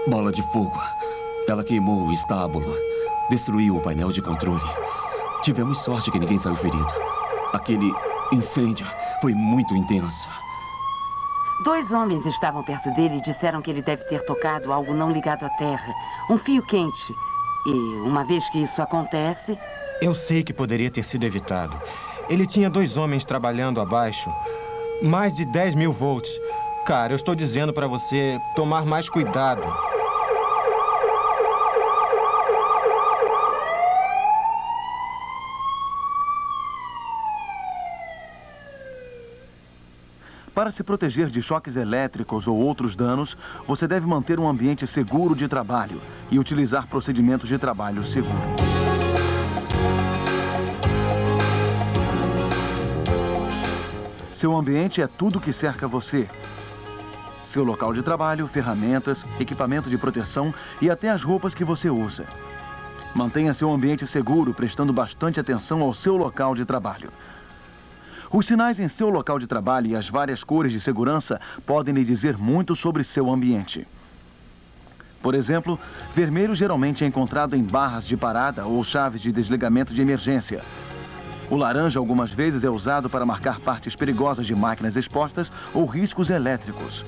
Bola de fogo. Ela queimou o estábulo, destruiu o painel de controle. Tivemos sorte que ninguém saiu ferido. Aquele incêndio foi muito intenso. 2 homens estavam perto dele e disseram que ele deve ter tocado algo não ligado à terra. Um fio quente. E uma vez que isso acontece... Eu sei que poderia ter sido evitado. Ele tinha 2 homens trabalhando abaixo. Mais de 10.000 volts. Cara, eu estou dizendo para você tomar mais cuidado. Para se proteger de choques elétricos ou outros danos, você deve manter um ambiente seguro de trabalho e utilizar procedimentos de trabalho seguro. Seu ambiente é tudo que cerca você. Seu local de trabalho, ferramentas, equipamento de proteção e até as roupas que você usa. Mantenha seu ambiente seguro, prestando bastante atenção ao seu local de trabalho. Os sinais em seu local de trabalho e as várias cores de segurança podem lhe dizer muito sobre seu ambiente. Por exemplo, vermelho geralmente é encontrado em barras de parada ou chaves de desligamento de emergência. O laranja algumas vezes é usado para marcar partes perigosas de máquinas expostas ou riscos elétricos.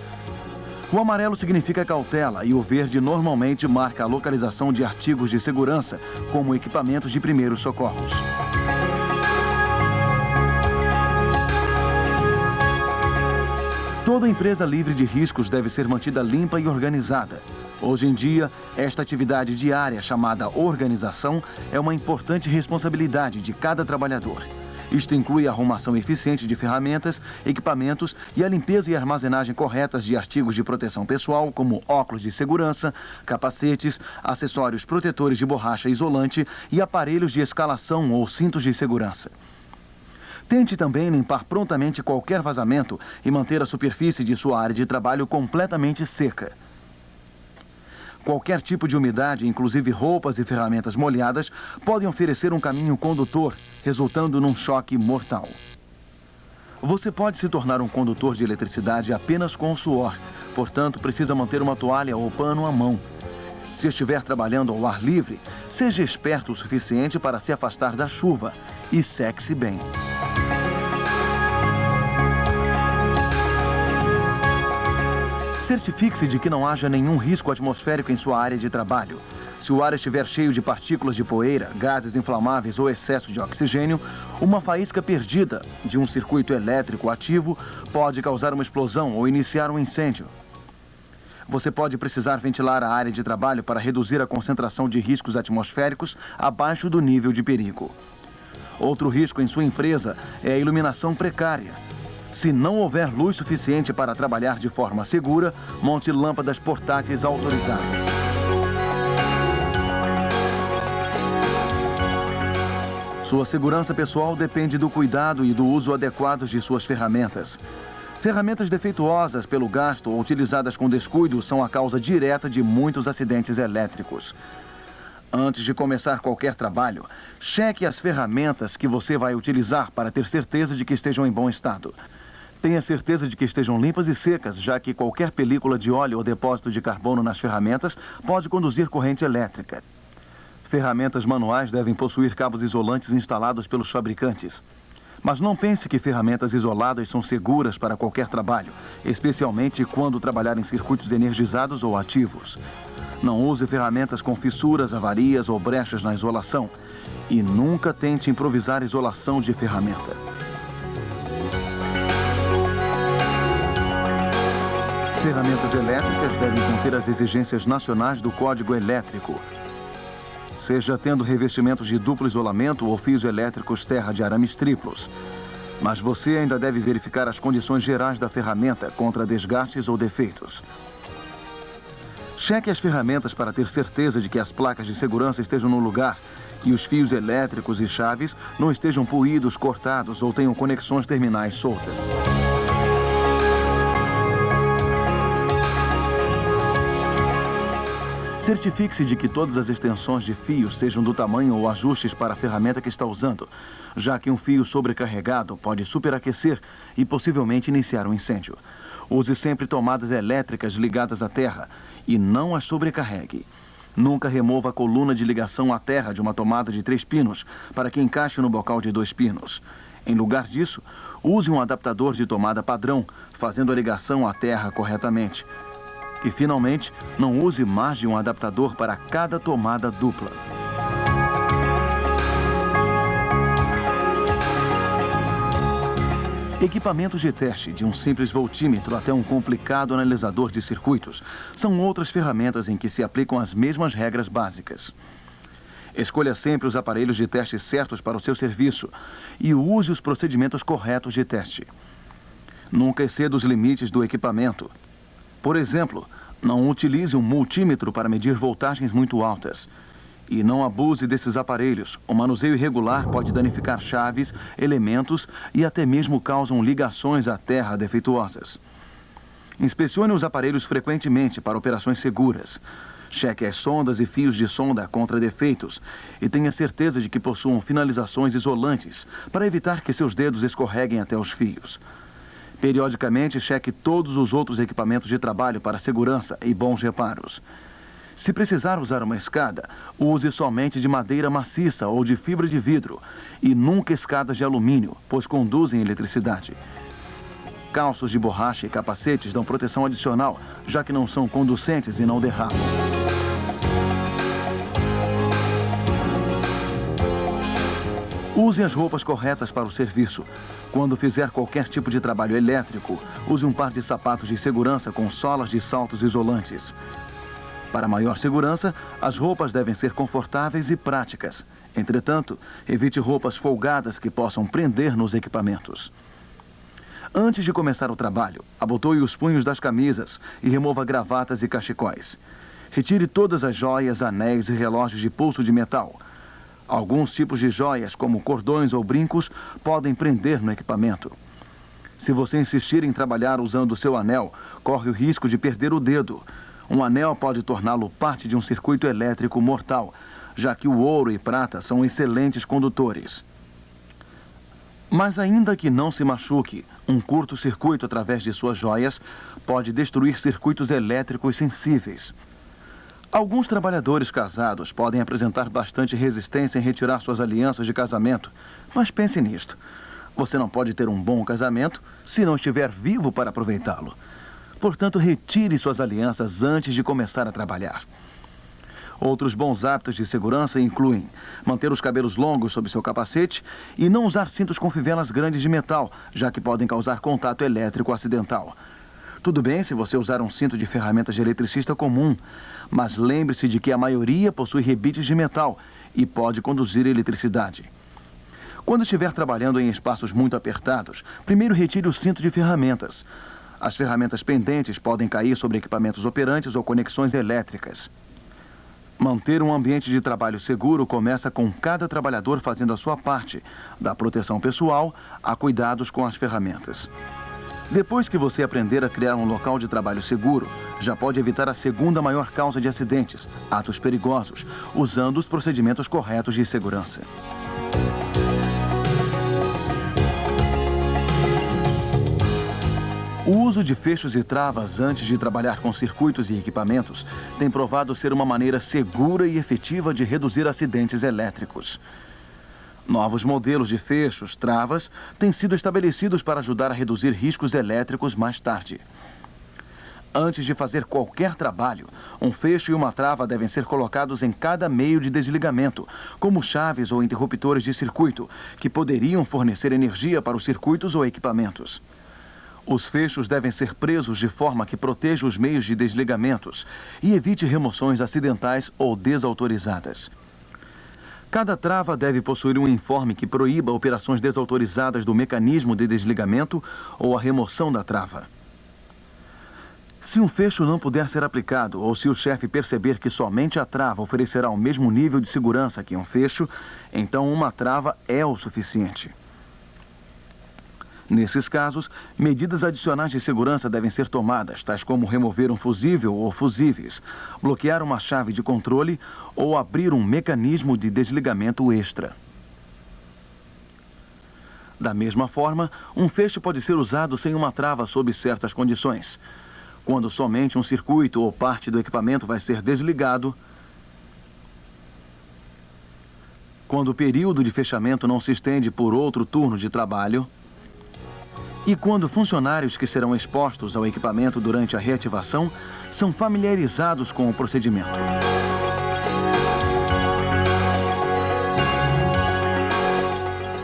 O amarelo significa cautela e o verde normalmente marca a localização de artigos de segurança, como equipamentos de primeiros socorros. Toda empresa livre de riscos deve ser mantida limpa e organizada. Hoje em dia, esta atividade diária, chamada organização, é uma importante responsabilidade de cada trabalhador. Isto inclui a arrumação eficiente de ferramentas, equipamentos e a limpeza e armazenagem corretas de artigos de proteção pessoal, como óculos de segurança, capacetes, acessórios protetores de borracha isolante e aparelhos de escalação ou cintos de segurança. Tente também limpar prontamente qualquer vazamento e manter a superfície de sua área de trabalho completamente seca. Qualquer tipo de umidade, inclusive roupas e ferramentas molhadas, podem oferecer um caminho condutor, resultando num choque mortal. Você pode se tornar um condutor de eletricidade apenas com o suor, portanto, precisa manter uma toalha ou pano à mão. Se estiver trabalhando ao ar livre, seja esperto o suficiente para se afastar da chuva e seque-se bem. Certifique-se de que não haja nenhum risco atmosférico em sua área de trabalho. Se o ar estiver cheio de partículas de poeira, gases inflamáveis ou excesso de oxigênio, uma faísca perdida de um circuito elétrico ativo pode causar uma explosão ou iniciar um incêndio. Você pode precisar ventilar a área de trabalho para reduzir a concentração de riscos atmosféricos abaixo do nível de perigo. Outro risco em sua empresa é a iluminação precária. Se não houver luz suficiente para trabalhar de forma segura, monte lâmpadas portáteis autorizadas. Sua segurança pessoal depende do cuidado e do uso adequado de suas ferramentas. Ferramentas defeituosas pelo gasto ou utilizadas com descuido são a causa direta de muitos acidentes elétricos. Antes de começar qualquer trabalho, cheque as ferramentas que você vai utilizar para ter certeza de que estejam em bom estado. Tenha certeza de que estejam limpas e secas, já que qualquer película de óleo ou depósito de carbono nas ferramentas pode conduzir corrente elétrica. Ferramentas manuais devem possuir cabos isolantes instalados pelos fabricantes. Mas não pense que ferramentas isoladas são seguras para qualquer trabalho, especialmente quando trabalhar em circuitos energizados ou ativos. Não use ferramentas com fissuras, avarias ou brechas na isolação. E nunca tente improvisar isolação de ferramenta. Ferramentas elétricas devem conter as exigências nacionais do Código Elétrico. Seja tendo revestimentos de duplo isolamento ou fios elétricos terra de arames triplos. Mas você ainda deve verificar as condições gerais da ferramenta contra desgastes ou defeitos. Cheque as ferramentas para ter certeza de que as placas de segurança estejam no lugar e os fios elétricos e chaves não estejam puídos, cortados ou tenham conexões terminais soltas. Certifique-se de que todas as extensões de fios sejam do tamanho ou ajustes para a ferramenta que está usando, já que um fio sobrecarregado pode superaquecer e possivelmente iniciar um incêndio. Use sempre tomadas elétricas ligadas à terra e não as sobrecarregue. Nunca remova a coluna de ligação à terra de uma tomada de 3 pinos para que encaixe no bocal de 2 pinos. Em lugar disso, use um adaptador de tomada padrão, fazendo a ligação à terra corretamente. E, finalmente, não use mais de um adaptador para cada tomada dupla. Equipamentos de teste, de um simples voltímetro até um complicado analisador de circuitos, são outras ferramentas em que se aplicam as mesmas regras básicas. Escolha sempre os aparelhos de teste certos para o seu serviço e use os procedimentos corretos de teste. Nunca exceda os limites do equipamento. Por exemplo, não utilize um multímetro para medir voltagens muito altas. E não abuse desses aparelhos. O manuseio irregular pode danificar chaves, elementos e até mesmo causam ligações à terra defeituosas. Inspecione os aparelhos frequentemente para operações seguras. Cheque as sondas e fios de sonda contra defeitos e tenha certeza de que possuam finalizações isolantes para evitar que seus dedos escorreguem até os fios. Periodicamente, cheque todos os outros equipamentos de trabalho para segurança e bons reparos. Se precisar usar uma escada, use somente de madeira maciça ou de fibra de vidro e nunca escadas de alumínio, pois conduzem eletricidade. Calços de borracha e capacetes dão proteção adicional, já que não são conducentes e não derrapam. Use as roupas corretas para o serviço. Quando fizer qualquer tipo de trabalho elétrico, use um par de sapatos de segurança com solas de saltos isolantes. Para maior segurança, as roupas devem ser confortáveis e práticas. Entretanto, evite roupas folgadas que possam prender nos equipamentos. Antes de começar o trabalho, abotoe os punhos das camisas e remova gravatas e cachecóis. Retire todas as joias, anéis e relógios de pulso de metal. Alguns tipos de joias, como cordões ou brincos, podem prender no equipamento. Se você insistir em trabalhar usando o seu anel, corre o risco de perder o dedo. Um anel pode torná-lo parte de um circuito elétrico mortal, já que o ouro e prata são excelentes condutores. Mas ainda que não se machuque, um curto-circuito através de suas joias pode destruir circuitos elétricos sensíveis. Alguns trabalhadores casados podem apresentar bastante resistência em retirar suas alianças de casamento, mas pense nisto. Você não pode ter um bom casamento se não estiver vivo para aproveitá-lo. Portanto, retire suas alianças antes de começar a trabalhar. Outros bons hábitos de segurança incluem manter os cabelos longos sob seu capacete e não usar cintos com fivelas grandes de metal, já que podem causar contato elétrico acidental. Tudo bem se você usar um cinto de ferramentas de eletricista comum, mas lembre-se de que a maioria possui rebites de metal e pode conduzir eletricidade. Quando estiver trabalhando em espaços muito apertados, primeiro retire o cinto de ferramentas. As ferramentas pendentes podem cair sobre equipamentos operantes ou conexões elétricas. Manter um ambiente de trabalho seguro começa com cada trabalhador fazendo a sua parte, da proteção pessoal a cuidados com as ferramentas. Depois que você aprender a criar um local de trabalho seguro, já pode evitar a segunda maior causa de acidentes, atos perigosos, usando os procedimentos corretos de segurança. O uso de fechos e travas antes de trabalhar com circuitos e equipamentos tem provado ser uma maneira segura e efetiva de reduzir acidentes elétricos. Novos modelos de fechos, travas, têm sido estabelecidos para ajudar a reduzir riscos elétricos mais tarde. Antes de fazer qualquer trabalho, um fecho e uma trava devem ser colocados em cada meio de desligamento, como chaves ou interruptores de circuito, que poderiam fornecer energia para os circuitos ou equipamentos. Os fechos devem ser presos de forma que proteja os meios de desligamentos e evite remoções acidentais ou desautorizadas. Cada trava deve possuir um informe que proíba operações desautorizadas do mecanismo de desligamento ou a remoção da trava. Se um fecho não puder ser aplicado ou se o chefe perceber que somente a trava oferecerá o mesmo nível de segurança que um fecho, então uma trava é o suficiente. Nesses casos, medidas adicionais de segurança devem ser tomadas, tais como remover um fusível ou fusíveis, bloquear uma chave de controle ou abrir um mecanismo de desligamento extra. Da mesma forma, um fecho pode ser usado sem uma trava sob certas condições. quando somente um circuito ou parte do equipamento vai ser desligado, quando o período de fechamento não se estende por outro turno de trabalho e quando funcionários que serão expostos ao equipamento durante a reativação são familiarizados com o procedimento.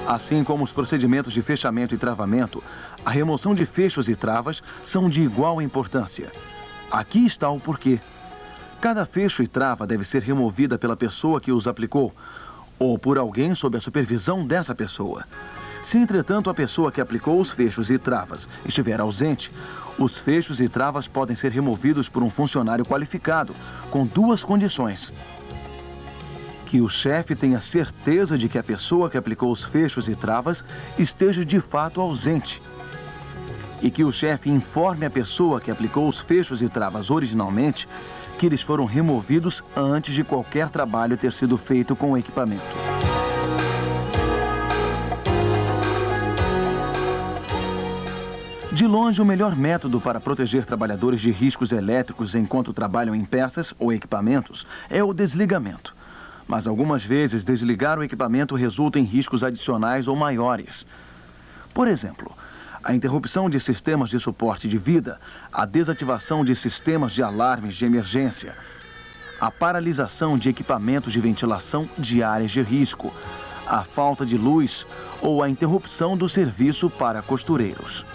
Assim como os procedimentos de fechamento e travamento, a remoção de fechos e travas são de igual importância. Aqui está o porquê. Cada fecho e trava deve ser removida pela pessoa que os aplicou ou por alguém sob a supervisão dessa pessoa. Se, entretanto, a pessoa que aplicou os fechos e travas estiver ausente, os fechos e travas podem ser removidos por um funcionário qualificado, com duas condições: que o chefe tenha certeza de que a pessoa que aplicou os fechos e travas esteja de fato ausente. E que o chefe informe a pessoa que aplicou os fechos e travas originalmente que eles foram removidos antes de qualquer trabalho ter sido feito com o equipamento. De longe, o melhor método para proteger trabalhadores de riscos elétricos enquanto trabalham em peças ou equipamentos é o desligamento. Mas algumas vezes desligar o equipamento resulta em riscos adicionais ou maiores. Por exemplo, a interrupção de sistemas de suporte de vida, a desativação de sistemas de alarmes de emergência, a paralisação de equipamentos de ventilação de áreas de risco, a falta de luz ou a interrupção do serviço para costureiros.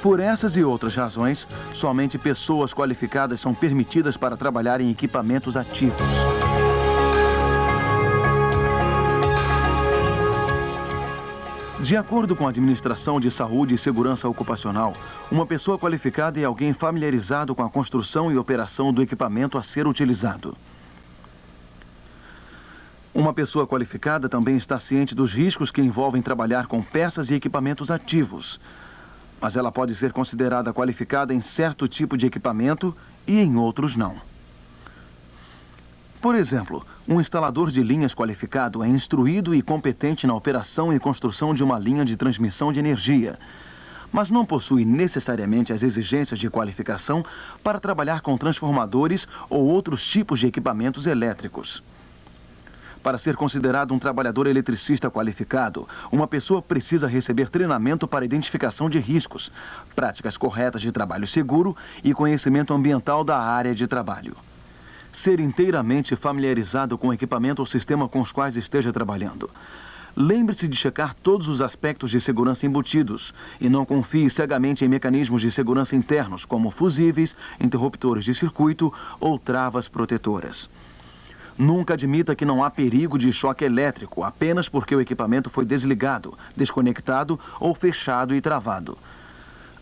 Por essas e outras razões, somente pessoas qualificadas são permitidas para trabalhar em equipamentos ativos. De acordo com a Administração de Saúde e Segurança Ocupacional, uma pessoa qualificada é alguém familiarizado com a construção e operação do equipamento a ser utilizado. Uma pessoa qualificada também está ciente dos riscos que envolvem trabalhar com peças e equipamentos ativos. Mas ela pode ser considerada qualificada em certo tipo de equipamento e em outros não. Por exemplo, um instalador de linhas qualificado é instruído e competente na operação e construção de uma linha de transmissão de energia, mas não possui necessariamente as exigências de qualificação para trabalhar com transformadores ou outros tipos de equipamentos elétricos. Para ser considerado um trabalhador eletricista qualificado, uma pessoa precisa receber treinamento para identificação de riscos, práticas corretas de trabalho seguro e conhecimento ambiental da área de trabalho. Ser inteiramente familiarizado com o equipamento ou sistema com os quais esteja trabalhando. Lembre-se de checar todos os aspectos de segurança embutidos e não confie cegamente em mecanismos de segurança internos, como fusíveis, interruptores de circuito ou travas protetoras. Nunca admita que não há perigo de choque elétrico apenas porque o equipamento foi desligado, desconectado ou fechado e travado.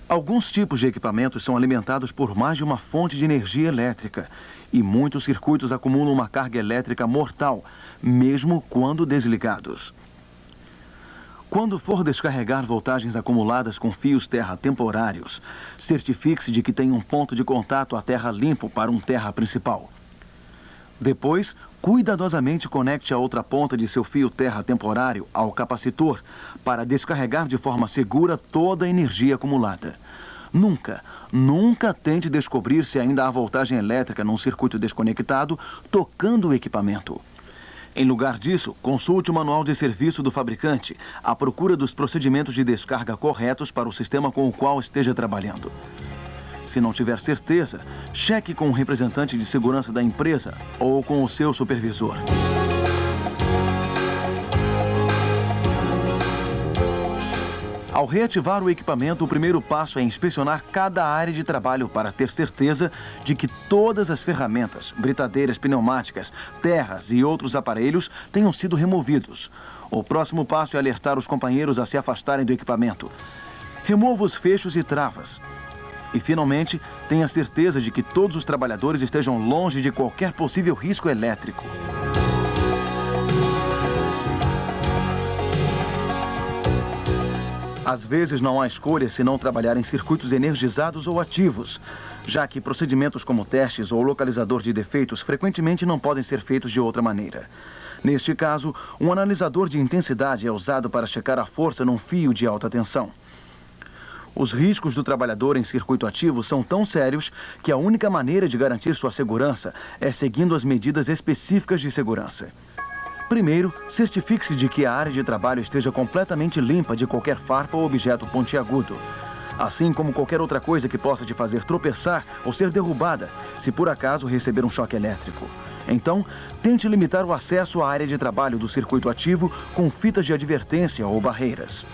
Alguns tipos de equipamentos são alimentados por mais de uma fonte de energia elétrica e muitos circuitos acumulam uma carga elétrica mortal, mesmo quando desligados. Quando for descarregar voltagens acumuladas com fios terra temporários, certifique-se de que tem um ponto de contato a terra limpo para um terra principal. Depois, cuidadosamente conecte a outra ponta de seu fio terra temporário ao capacitor para descarregar de forma segura toda a energia acumulada. Nunca tente descobrir se ainda há voltagem elétrica num circuito desconectado tocando o equipamento. Em lugar disso, consulte o manual de serviço do fabricante à procura dos procedimentos de descarga corretos para o sistema com o qual esteja trabalhando. Se não tiver certeza, cheque com um representante de segurança da empresa ou com o seu supervisor. Ao reativar o equipamento, o primeiro passo é inspecionar cada área de trabalho para ter certeza de que todas as ferramentas, britadeiras pneumáticas, terras e outros aparelhos tenham sido removidos. O próximo passo é alertar os companheiros a se afastarem do equipamento. Remova os fechos e travas. E, finalmente, tenha certeza de que todos os trabalhadores estejam longe de qualquer possível risco elétrico. Às vezes não há escolha senão trabalhar em circuitos energizados ou ativos, já que procedimentos como testes ou localizador de defeitos frequentemente não podem ser feitos de outra maneira. Neste caso, um analisador de intensidade é usado para checar a força num fio de alta tensão. Os riscos do trabalhador em circuito ativo são tão sérios que a única maneira de garantir sua segurança é seguindo as medidas específicas de segurança. Primeiro, certifique-se de que a área de trabalho esteja completamente limpa de qualquer farpa ou objeto pontiagudo, assim como qualquer outra coisa que possa te fazer tropeçar ou ser derrubada, se por acaso receber um choque elétrico. Então, tente limitar o acesso à área de trabalho do circuito ativo com fitas de advertência ou barreiras.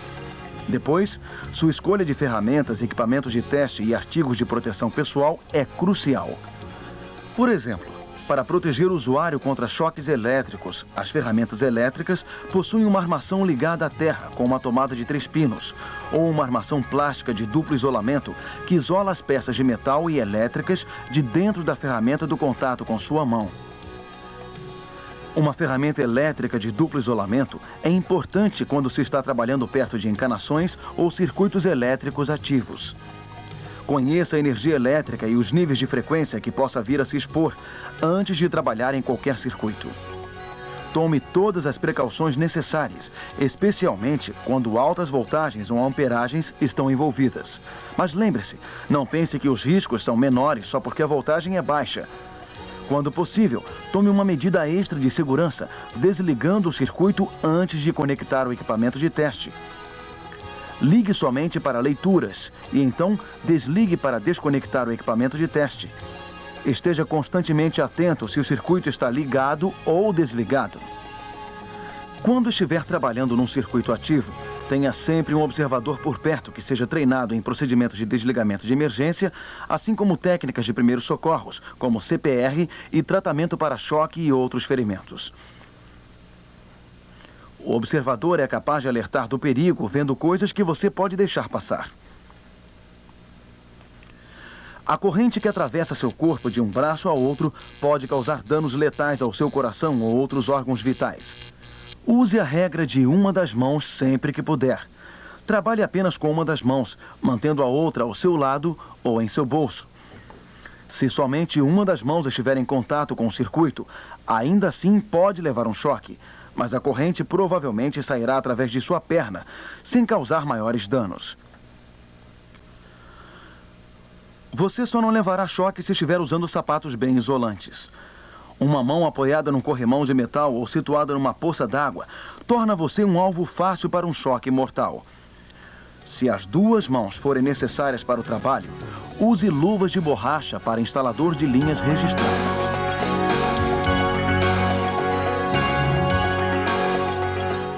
Depois, sua escolha de ferramentas, equipamentos de teste e artigos de proteção pessoal é crucial. Por exemplo, para proteger o usuário contra choques elétricos, as ferramentas elétricas possuem uma armação ligada à terra com uma tomada de 3 pinos, ou uma armação plástica de duplo isolamento que isola as peças de metal e elétricas de dentro da ferramenta do contato com sua mão. Uma ferramenta elétrica de duplo isolamento é importante quando se está trabalhando perto de encanações ou circuitos elétricos ativos. Conheça a energia elétrica e os níveis de frequência que possa vir a se expor antes de trabalhar em qualquer circuito. Tome todas as precauções necessárias, especialmente quando altas voltagens ou amperagens estão envolvidas. Mas lembre-se, não pense que os riscos são menores só porque a voltagem é baixa. Quando possível, tome uma medida extra de segurança, desligando o circuito antes de conectar o equipamento de teste. Ligue somente para leituras e então desligue para desconectar o equipamento de teste. Esteja constantemente atento se o circuito está ligado ou desligado. Quando estiver trabalhando num circuito ativo, tenha sempre um observador por perto que seja treinado em procedimentos de desligamento de emergência, assim como técnicas de primeiros socorros, como CPR e tratamento para choque e outros ferimentos. O observador é capaz de alertar do perigo vendo coisas que você pode deixar passar. A corrente que atravessa seu corpo de um braço a outro pode causar danos letais ao seu coração ou outros órgãos vitais. Use a regra de uma das mãos sempre que puder. Trabalhe apenas com uma das mãos, mantendo a outra ao seu lado ou em seu bolso. Se somente uma das mãos estiver em contato com o circuito, ainda assim pode levar um choque, mas a corrente provavelmente sairá através de sua perna, sem causar maiores danos. Você só não levará choque se estiver usando sapatos bem isolantes. Uma mão apoiada num corrimão de metal ou situada numa poça d'água torna você um alvo fácil para um choque mortal. Se as duas mãos forem necessárias para o trabalho, use luvas de borracha para instalador de linhas registradas.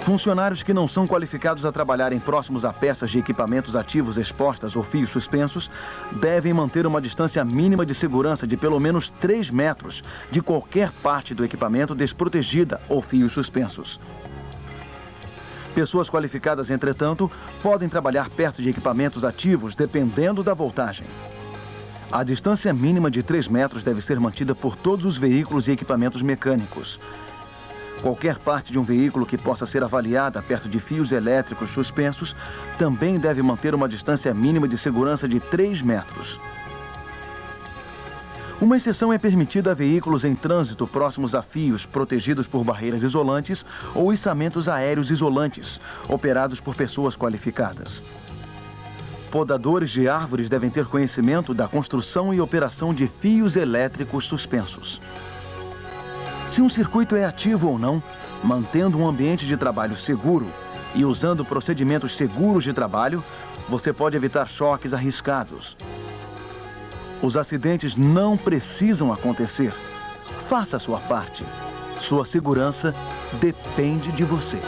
Funcionários que não são qualificados a trabalharem próximos a peças de equipamentos ativos expostas ou fios suspensos devem manter uma distância mínima de segurança de pelo menos 3 metros de qualquer parte do equipamento desprotegida ou fios suspensos. Pessoas qualificadas, entretanto, podem trabalhar perto de equipamentos ativos dependendo da voltagem. A distância mínima de 3 metros deve ser mantida por todos os veículos e equipamentos mecânicos. Qualquer parte de um veículo que possa ser avaliada perto de fios elétricos suspensos também deve manter uma distância mínima de segurança de 3 metros. Uma exceção é permitida a veículos em trânsito próximos a fios protegidos por barreiras isolantes ou içamentos aéreos isolantes, operados por pessoas qualificadas. Podadores de árvores devem ter conhecimento da construção e operação de fios elétricos suspensos. Se um circuito é ativo ou não, mantendo um ambiente de trabalho seguro e usando procedimentos seguros de trabalho, você pode evitar choques arriscados. Os acidentes não precisam acontecer. Faça a sua parte. Sua segurança depende de você.